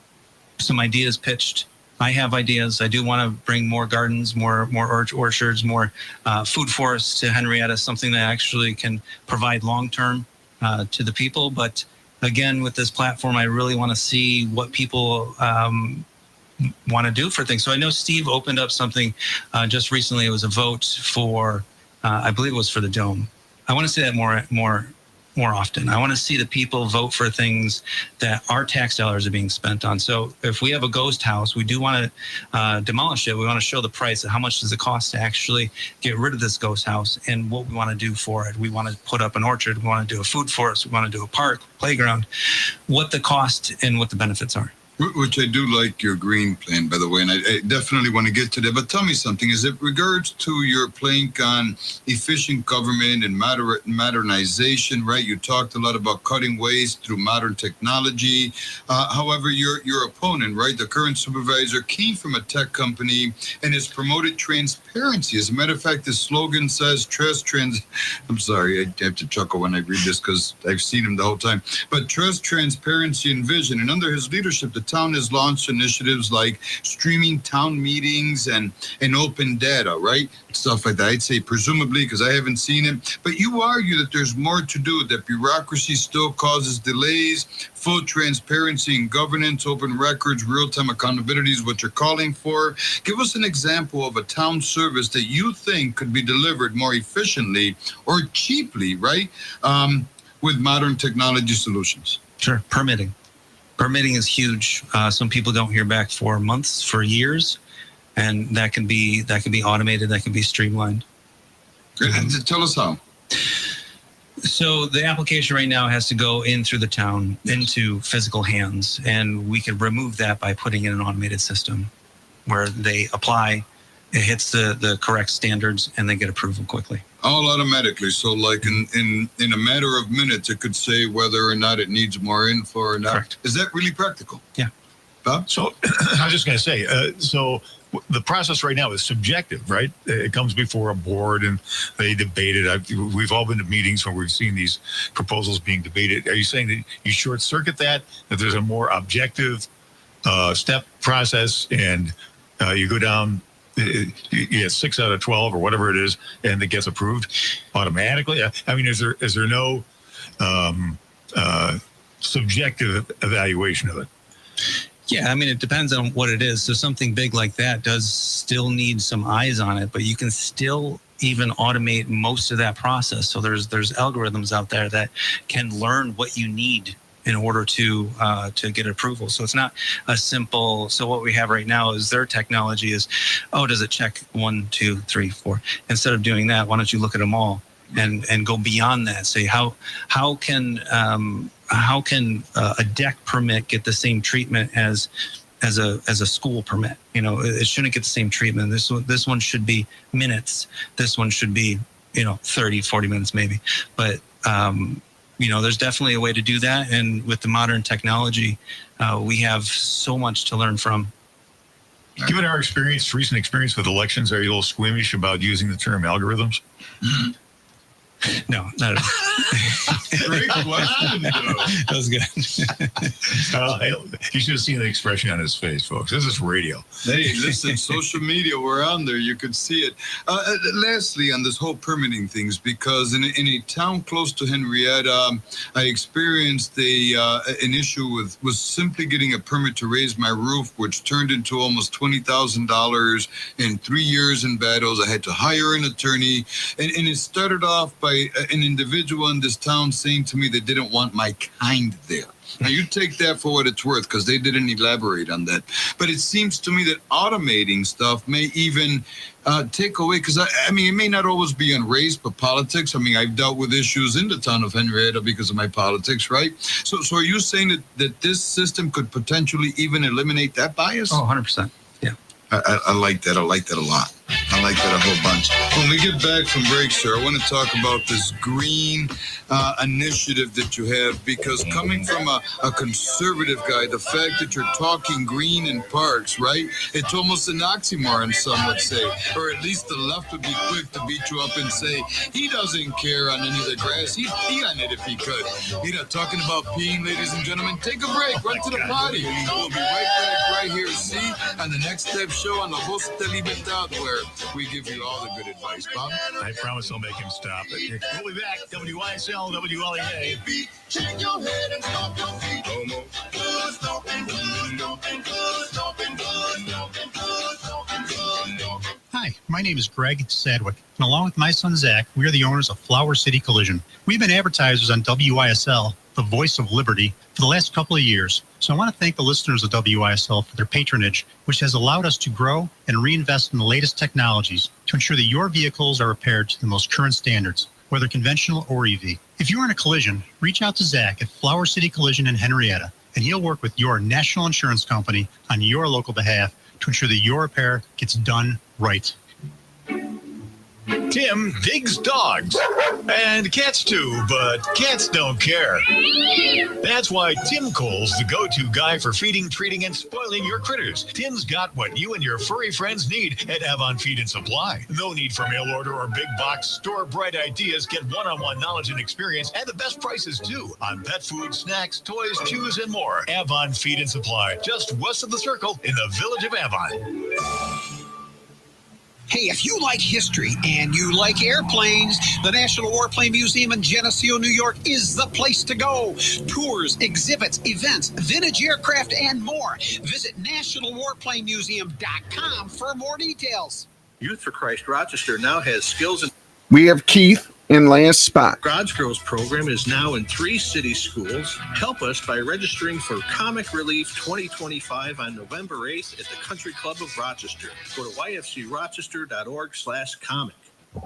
ideas pitched. I have ideas. I do want to bring more gardens, more orchards, more food forests to Henrietta, something that actually can provide long-term to the people. But again, with this platform, I really want to see what people want to do for things. So I know Steve opened up something just recently. It was a vote for, I believe it was for the Dome. I want to see that more often. I want to see the people vote for things that our tax dollars are being spent on. So if we have a ghost house, we do want to demolish it. We want to show the price of how much does it cost to actually get rid of this ghost house and what we want to do for it. We want to put up an orchard. We want to do a food forest. We want to do a park, playground, what the cost and what the benefits are. Which I do like your green plan, by the way, and I definitely want to get to that. But tell me something. Is it regards to your plank on efficient government and modernization, right? You talked a lot about cutting waste through modern technology. However, your opponent, right, the current supervisor, came from a tech company and has promoted transparency. As a matter of fact, the slogan says I'm sorry, I have to chuckle when I read this because I've seen him the whole time. But trust, transparency, and vision. And under his leadership, the town has launched initiatives like streaming town meetings and open data, right? Stuff like that. I'd say presumably, because I haven't seen it. But you argue that there's more to do, that bureaucracy still causes delays, full transparency in governance, open records, real-time accountability is what you're calling for. Give us an example of a town service that you think could be delivered more efficiently or cheaply, right? With modern technology solutions. Sure. Permitting is huge. Some people don't hear back for months, for years, and that can be automated. That can be streamlined. Tell us how. So the application right now has to go in through the town into physical hands, and we can remove that by putting in an automated system where they apply, it hits the correct standards, and they get approval quickly. All automatically. So like in a matter of minutes, it could say whether or not it needs more info or not. Correct. Is that really practical? Yeah. Bob? So I was just going to say, so the process right now is subjective, right? It comes before a board and they debate it. We've all been to meetings where we've seen these proposals being debated. Are you saying that you short circuit that there's a more objective step process and you go down, you get 6 out of 12 or whatever it is, and it gets approved automatically? I mean, is there no subjective evaluation of it? Yeah, I mean, it depends on what it is. So something big like that does still need some eyes on it, but you can still even automate most of that process. So there's algorithms out there that can learn what you need in order to get approval. So it's not a simple. So what we have right now is their technology is, does it check 1, 2, 3, 4? Instead of doing that, why don't you look at them all and go beyond that? Say how can a deck permit get the same treatment as a school permit? It shouldn't get the same treatment. This one should be minutes. This one should be 30, 40 minutes maybe. But there's definitely a way to do that. And with the modern technology, we have so much to learn from. Given our recent experience with elections, are you a little squeamish about using the term algorithms? No, not at all. Great question. That was good. You should have seen the expression on his face, folks. This is radio. Hey, listen, social media, we're on there. You could see it. Lastly, on this whole permitting things, because in a town close to Henrietta, I experienced an issue with simply getting a permit to raise my roof, which turned into almost $20,000 in 3 years in battles. I had to hire an attorney, and it started off by an individual in this town saying to me they didn't want my kind there. Now, you take that for what it's worth, because they didn't elaborate on that. But it seems to me that automating stuff may even take away, because, it may not always be on race, but politics. I've dealt with issues in the town of Henrietta because of my politics, right? So are you saying that this system could potentially even eliminate that bias? Oh, 100%. Yeah. I like that. I like that a lot. I like that a whole bunch. When we get back from break, sir, I want to talk about this green initiative that you have, because coming from a conservative guy, the fact that you're talking green in parks, right? It's almost an oxymoron, some would say. Or at least the left would be quick to beat you up and say, he doesn't care on any of the grass. He'd pee on it if he could. Talking about peeing, ladies and gentlemen, take a break. Run to the potty. We'll be right back right here, see, on the Next Step Show on the Voz de Libertad, where we give you all the good advice, Bob. I promise I'll make him stop it. We'll be back. WYSL, WLEA. Shake your head and stomp your feet. Good stomping, good stomping, good stomping, good stomping, good stomping, good stomping. Hi, my name is Greg Sadwick, and along with my son Zach, we are the owners of Flower City Collision. We've been advertisers on WYSL, the voice of liberty, for the last couple of years. So I want to thank the listeners of WYSL for their patronage, which has allowed us to grow and reinvest in the latest technologies to ensure that your vehicles are repaired to the most current standards, whether conventional or EV. If you're in a collision, reach out to Zach at Flower City Collision in Henrietta, and he'll work with your national insurance company on your local behalf to ensure that your repair gets done right. Tim digs dogs. And cats too, but cats don't care. That's why Tim Cole's the go-to guy for feeding, treating, and spoiling your critters. Tim's got what you and your furry friends need at Avon Feed and Supply. No need for mail order or big box. Store bright ideas, get one-on-one knowledge and experience, and the best prices too on pet food, snacks, toys, chews, and more. Avon Feed and Supply, just west of the Circle in the village of Avon. Hey, if you like history and you like airplanes, the National Warplane Museum in Geneseo, New York is the place to go. Tours, exhibits, events, vintage aircraft, and more. Visit nationalwarplanemuseum.com for more details. Youth for Christ Rochester now has skills and We have Keith in last spot. God's Girls program is now in 3 city schools. Help us by registering for Comic Relief 2025 on November 8th at the Country Club of Rochester. Go to yfcrochester.org/comic.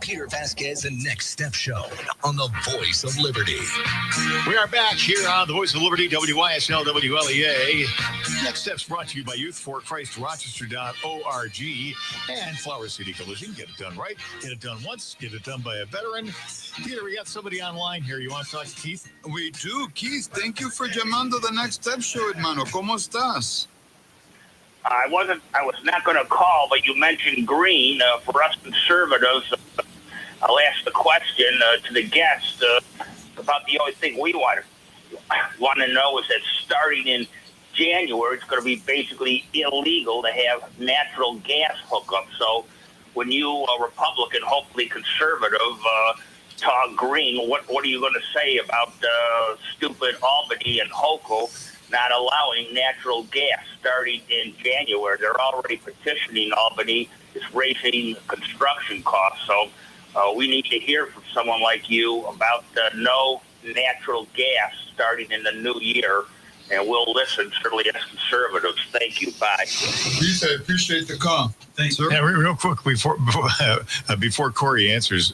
Peter Vazquez and Next Step Show on the Voice of Liberty. We are back here on the Voice of Liberty, WYSL, WLEA. Next Steps brought to you by youthforchristrarochester.org and Flower City Collision. Get it done right. Get it done once. Get it done by a veteran. Peter, we got somebody online here. You want to talk to Keith? We do. Keith, thank you for llamando the Next Step Show, hermano. ¿Cómo estás? I was not going to call, but you mentioned green. For us conservatives, I'll ask the question to the guest about the only thing we want to know is that starting in January, it's going to be basically illegal to have natural gas hookups. So when you, Republican, hopefully conservative, talk green, what are you going to say about stupid Albany and Hochul not allowing natural gas starting in January. They're already petitioning Albany. It's raising construction costs. So we need to hear from someone like you about no natural gas starting in the new year. And we'll listen, certainly as conservatives. Thank you. Bye. Keith, I appreciate the call. Thanks, sir. Yeah, real quick before Corey answers,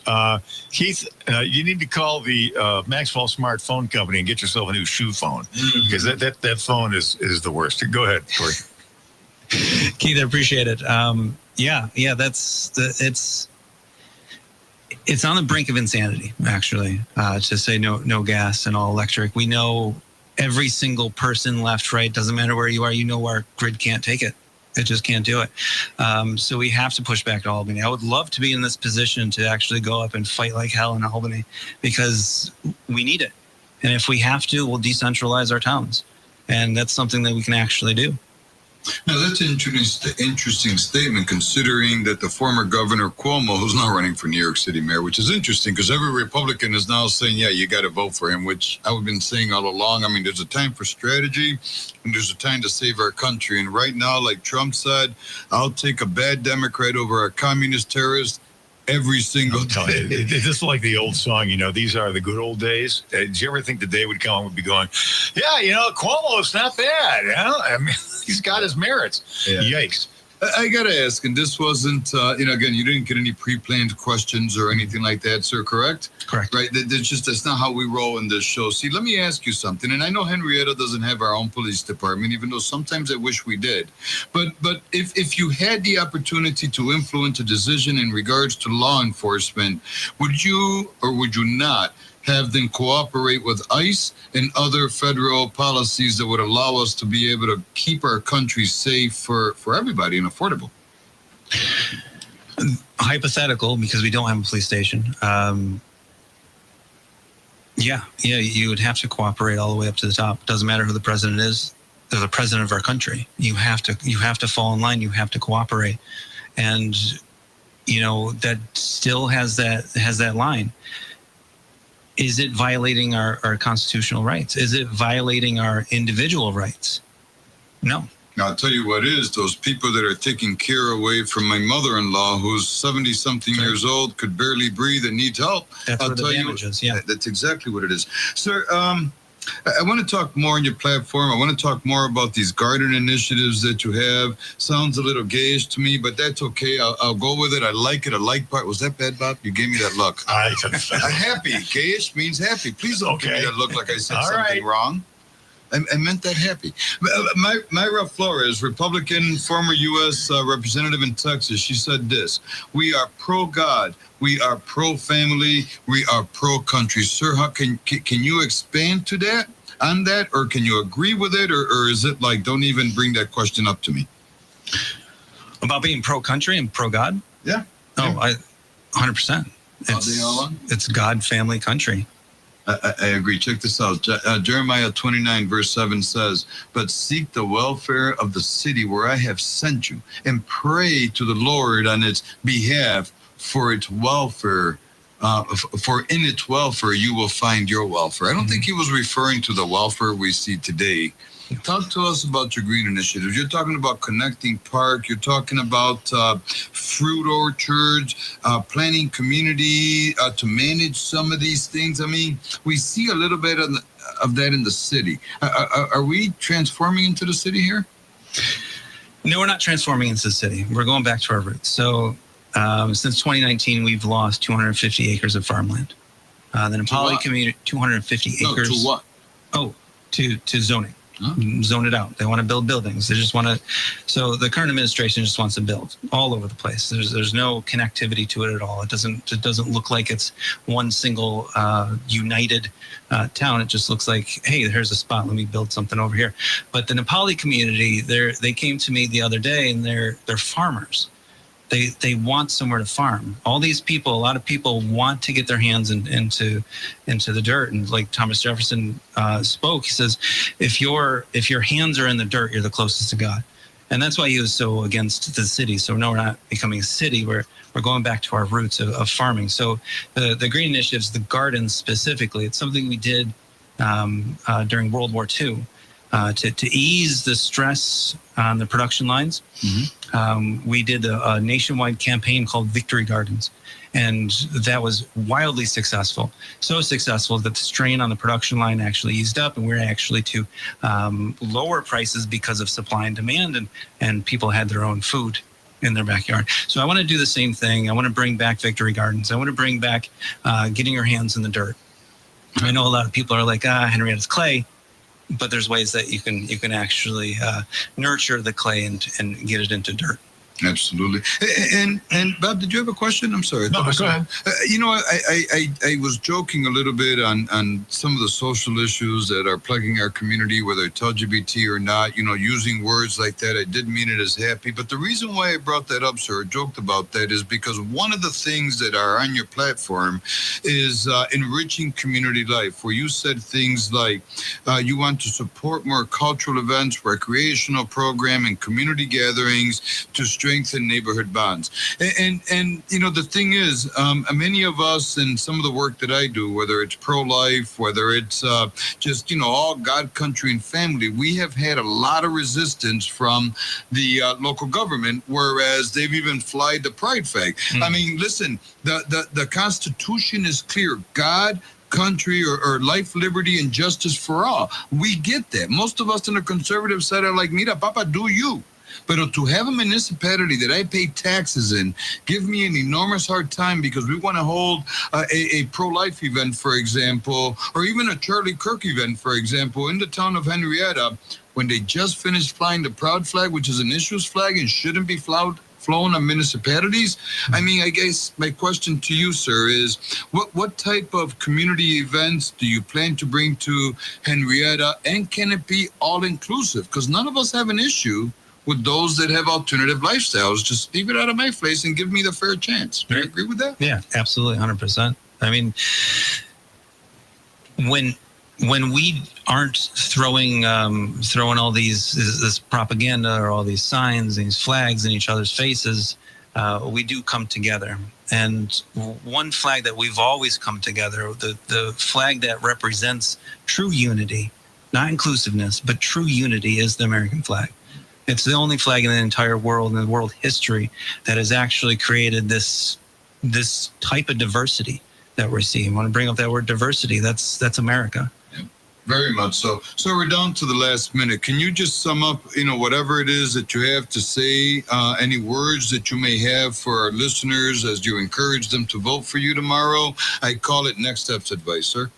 Keith, you need to call the Maxwell Smartphone Company and get yourself a new shoe phone because that phone is the worst. Go ahead, Corey. Keith, I appreciate it. It's on the brink of insanity, actually, to say no gas and all electric. We know every single person, left, right, doesn't matter where you are, our grid can't take it. It just can't do it. So we have to push back to Albany. I would love to be in this position to actually go up and fight like hell in Albany because we need it. And if we have to, we'll decentralize our towns. And that's something that we can actually do. Now, that's an interesting statement, considering that the former Governor Cuomo, who's now running for New York City mayor, which is interesting because every Republican is now saying, yeah, you got to vote for him, which I've been saying all along. I mean, there's a time for strategy and there's a time to save our country. And right now, like Trump said, I'll take a bad Democrat over a communist terrorist every single day. It's just like the old song, these are the good old days. Did you ever think the day would come and would be going, yeah, Cuomo's not bad. I mean, he's got his merits. Yeah. Yikes. I got to ask, and this wasn't, again, you didn't get any pre-planned questions or anything like that, sir, correct? Correct. Right? That's not how we roll in this show. See, let me ask you something, and I know Henrietta doesn't have our own police department, even though sometimes I wish we did. But if you had the opportunity to influence a decision in regards to law enforcement, would you or would you not have them cooperate with ICE and other federal policies that would allow us to be able to keep our country safe for everybody and affordable? Hypothetical, because we don't have a police station. You would have to cooperate all the way up to the top. Doesn't matter who the president is. They're the president of our country. You have to fall in line. You have to cooperate. And, that still has that line. Is it violating our constitutional rights? Is it violating our individual rights? No. Now, I'll tell you what is, those people that are taking care away from my mother-in-law, who's 70-something years old, could barely breathe and needs help. That's where the damage is, yeah. That's exactly what it is. Sir, I want to talk more on your platform. I want to talk more about these garden initiatives that you have. Sounds a little gayish to me, but that's okay. I'll go with it. I like it. I like part. Was that bad, Bob? You gave me that look. Happy. Gayish means happy. Please don't give me that look like I said something wrong. I meant that happy. Myra Flores, Republican, former U.S. representative in Texas, she said this: we are pro-God, we are pro-family, we are pro-country. Sir, how can you expand to that, on that, or can you agree with it, or is it like, don't even bring that question up to me? About being pro-country and pro-God? Yeah. Oh, 100%. It's God, family, country. I agree. Check this out. Jeremiah 29 verse 7 says, but seek the welfare of the city where I have sent you, and pray to the Lord on its behalf for its welfare. For in its welfare, you will find your welfare. I don't think he was referring to the welfare we see today. Talk to us about your green initiatives. You're talking about connecting park. You're talking about fruit orchards, planning community to manage some of these things. I mean, we see a little bit of that in the city. Are we transforming into the city here? No, we're not transforming into the city. We're going back to our roots. So since 2019, we've lost 250 acres of farmland. The Nepali community, 250 acres. To what? Oh, to zoning. Zone it out. They want to build buildings. They just want to. So the current administration just wants to build all over the place. There's no connectivity to it at all. It doesn't look like it's one single united town. It just looks like, hey, here's a spot. Let me build something over here. But the Nepali community, they came to me the other day, and they're farmers. They want somewhere to farm. All these people, a lot of people want to get their hands into the dirt. And like Thomas Jefferson spoke, he says, if your hands are in the dirt, you're the closest to God. And that's why he was so against the city. So no, we're not becoming a city. We're going back to our roots of farming. So the green initiatives, the gardens specifically, it's something we did during World War II. to ease the stress on the production lines. We did a nationwide campaign called Victory Gardens, and that was wildly successful. So successful that the strain on the production line actually eased up, and we were actually to lower prices because of supply and demand, and people had their own food in their backyard. So I want to do the same thing. I want to bring back Victory Gardens. I want to bring back getting your hands in the dirt. I know a lot of people are like, Henrietta's clay, but there's ways that you can actually nurture the clay and get it into dirt. Absolutely. And Bob, did you have a question? I'm sorry. No, go ahead. I was joking a little bit on some of the social issues that are plaguing our community, whether it's LGBT or not, using words like that. I did mean it as happy. But the reason why I brought that up, sir, or joked about that, is because one of the things that are on your platform is enriching community life, where you said things like you want to support more cultural events, recreational programming, community gatherings to strengthen neighborhood bonds. And the thing is, many of us, in some of the work that I do, whether it's pro-life, whether it's just, all God, country, and family, we have had a lot of resistance from the local government, whereas they've even flied the pride flag. I mean, listen, the Constitution is clear. God, country, or life, liberty, and justice for all. We get that. Most of us on the conservative side are like, mira, papa, do you? But to have a municipality that I pay taxes in give me an enormous hard time, because we want to hold a pro-life event, for example, or even a Charlie Kirk event, for example, in the town of Henrietta, when they just finished flying the proud flag, which is an issues flag and shouldn't be flown on municipalities. I mean, I guess my question to you, sir, is what type of community events do you plan to bring to Henrietta, and can it be all-inclusive? Because none of us have an issue with those that have alternative lifestyles. Just leave it out of my face and give me the fair chance. Do you agree with that? Yeah, absolutely, 100%. I mean, when we aren't throwing all this propaganda or all these signs, these flags in each other's faces, we do come together. And one flag that we've always come together, the flag that represents true unity, not inclusiveness, but true unity, is the American flag. It's the only flag in the entire world, in the world history, that has actually created this type of diversity that we're seeing. I want to bring up that word diversity. That's America. Yeah, very much so. So we're down to the last minute. Can you just sum up, whatever it is that you have to say, any words that you may have for our listeners as you encourage them to vote for you tomorrow? I call it Next Steps Advice, sir.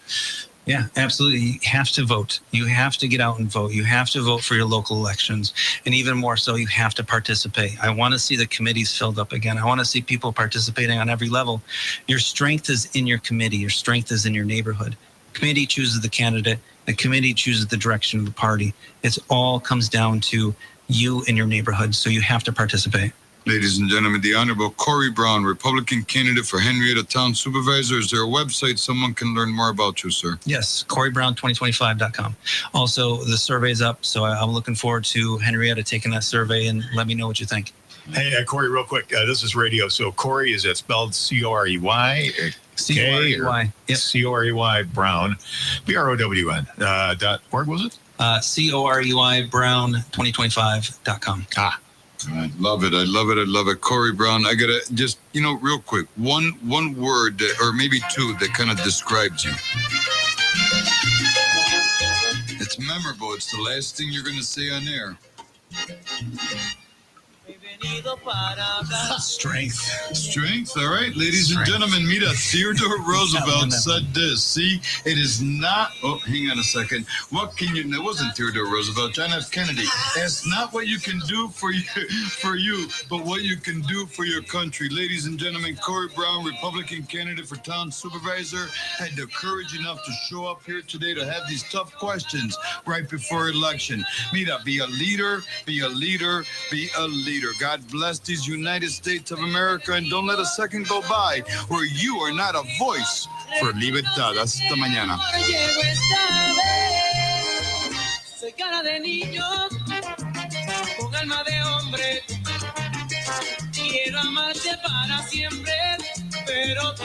Yeah, absolutely. You have to vote. You have to get out and vote. You have to vote for your local elections. And even more so, you have to participate. I want to see the committees filled up again. I want to see people participating on every level. Your strength is in your committee. Your strength is in your neighborhood. The committee chooses the candidate. The committee chooses the direction of the party. It all comes down to you and your neighborhood. So you have to participate. Ladies and gentlemen, the Honorable Corey Brown, Republican candidate for Henrietta Town Supervisor. Is there a website someone can learn more about you, sir? Yes, CoreyBrown2025.com. Also, the survey's up, so I'm looking forward to Henrietta taking that survey, and let me know what you think. Hey, Corey, real quick. This is radio. So Corey, is that spelled C-O-R-E-Y? C-O-R-E-Y. Yep. C-O-R-E-Y Brown, BROWN.org, was it? COREY Brown2025.com. I love it. I love it. I love it. Corey Brown, I got to just, real quick, one word or maybe two that kind of describes you. It's memorable. It's the last thing you're going to say on air. Strength. All right, ladies and gentlemen, mira, Theodore Roosevelt said this. See, it is not. Oh, hang on a second. It wasn't Theodore Roosevelt. John F. Kennedy. It's not what you can do for you, but what you can do for your country. Ladies and gentlemen, Corey Brown, Republican candidate for town supervisor, had the courage enough to show up here today to have these tough questions right before election. Mira, be a leader, be a leader, be a leader. God bless these United States of America, and don't let a second go by where you are not a voice for libertad. Hasta mañana. Soy cara de niño, con alma de hombre. Quiero amarte para siempre, pero tú